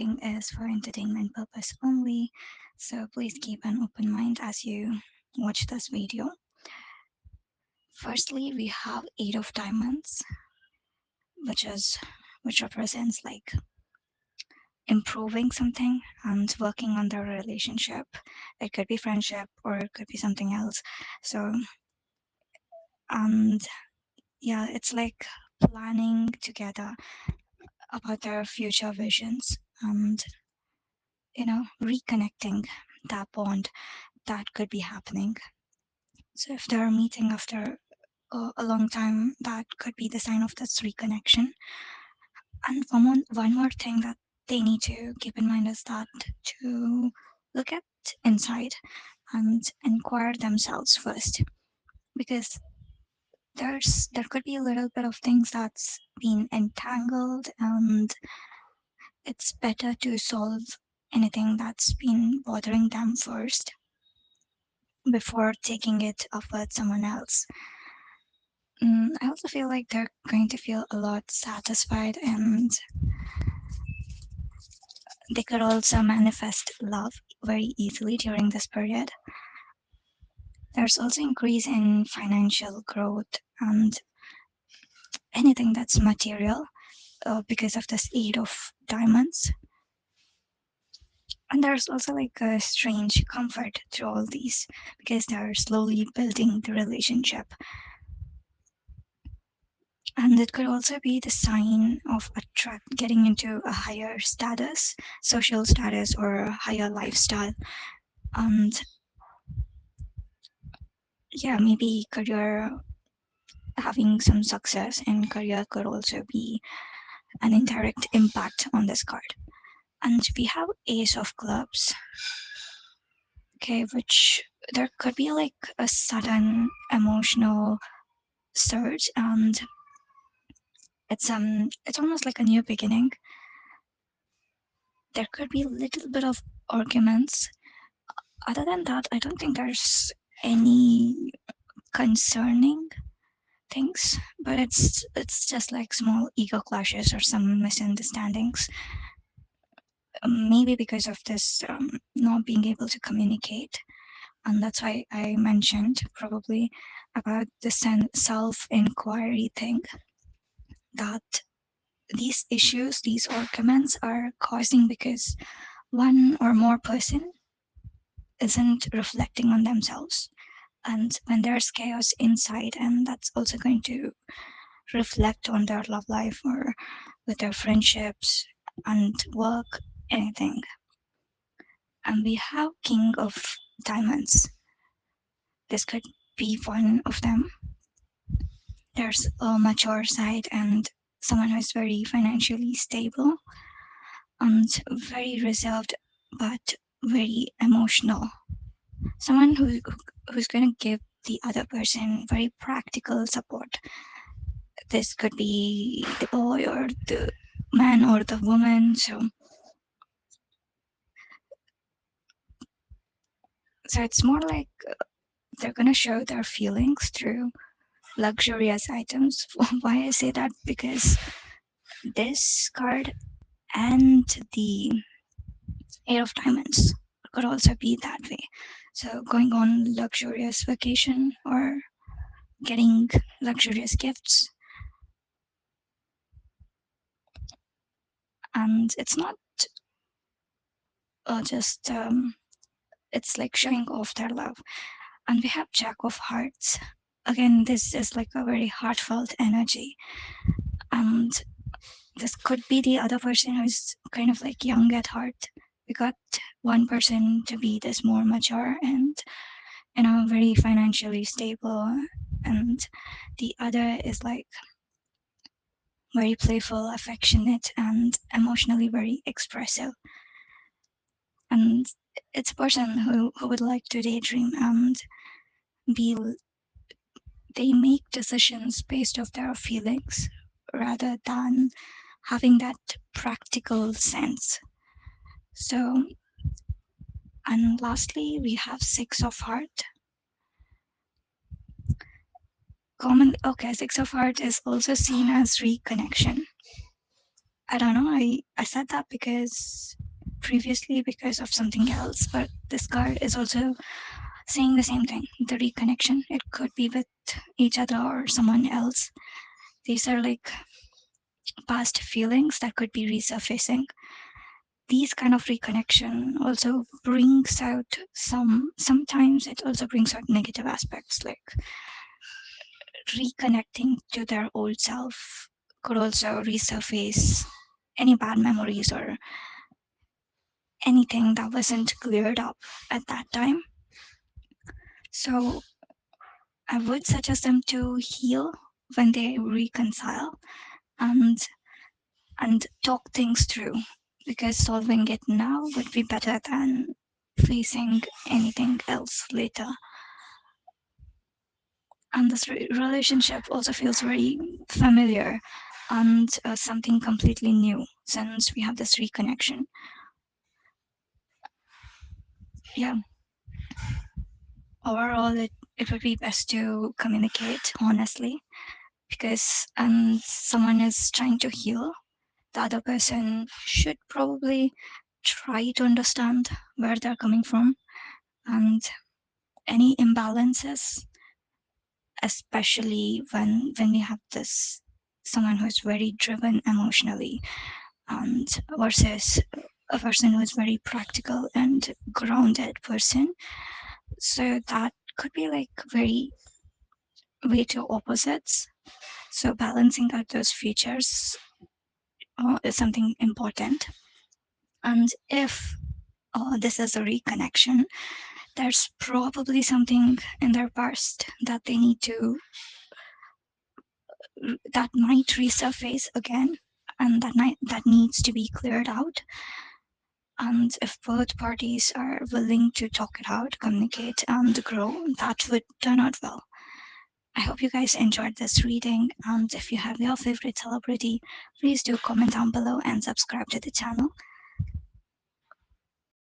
is for entertainment purpose only, so please keep an open mind as you watch this video. Firstly, we have Eight of Diamonds, which is which represents like improving something and working on the relationship. It could be friendship or it could be something else. So, and yeah, it's like planning together about their future visions and reconnecting that bond that could be happening. So if they're meeting after a long time, that could be the sign of this reconnection. And one more thing that they need to keep in mind is that to look at inside and inquire themselves first, because there could be a little bit of things that's been entangled, and it's better to solve anything that's been bothering them first before taking it up with someone else. I also feel like they're going to feel a lot satisfied, and they could also manifest love very easily during this period. There's also increase in financial growth and anything that's material because of this Eight of Diamonds. And there's also like a strange comfort through all these because they're slowly building the relationship. And it could also be the sign of attract getting into a higher status, social status, or a higher lifestyle. And yeah, maybe career, having some success in career could also be an indirect impact on this card. And we have Ace of Clubs, okay, which there could be like a sudden emotional surge, and it's almost like a new beginning. There could be a little bit of arguments. Other than that, I don't think there's any concerning things, but it's just like small ego clashes or some misunderstandings. Maybe because of this not being able to communicate, and that's why I mentioned probably about the self inquiry thing, that these issues, these arguments are causing because one or more person isn't reflecting on themselves. And when there's chaos inside, and that's also going to reflect on their love life or with their friendships and work, anything. And we have King of Diamonds. This could be one of them. There's a mature side and someone who's very financially stable and very reserved but very emotional. Someone who's going to give the other person very practical support. This could be the boy or the man or the woman. So it's more like they're going to show their feelings through luxurious items. Why I say that? Because this card and the Eight of Diamonds could also be that way. So going on luxurious vacation or getting luxurious gifts, and it's not just it's like showing off their love. And we have Jack of Hearts. Again, this is like a very heartfelt energy, and this could be the other person who's kind of like young at heart. We got one person to be this more mature and very financially stable, and the other is like very playful, affectionate, and emotionally very expressive. And it's a person who would like to daydream and be they make decisions based off their feelings rather than having that practical sense. So, and lastly, we have Six of Heart. Six of Heart is also seen as reconnection. I don't know. I said that because previously because of something else, but this card is also saying the same thing. The reconnection. It could be with each other or someone else. These are like past feelings that could be resurfacing. These kind of reconnection also brings out sometimes it also brings out negative aspects, like reconnecting to their old self could also resurface any bad memories or anything that wasn't cleared up at that time. So I would suggest them to heal when they reconcile and talk things through, because solving it now would be better than facing anything else later. And this relationship also feels very familiar and something completely new since we have this reconnection. Yeah, overall, it would be best to communicate honestly, because someone is trying to heal, the other person should probably try to understand where they're coming from, and any imbalances, especially when we have this someone who is very driven emotionally and versus a person who is very practical and grounded person. So that could be like very way two opposites. So balancing out those features is something important. And if this is a reconnection, there's probably something in their past that they need to that might resurface again, and that needs to be cleared out. And if both parties are willing to talk it out, communicate, and grow, that would turn out well. I hope you guys enjoyed this reading, and if you have your favorite celebrity, please do comment down below and subscribe to the channel.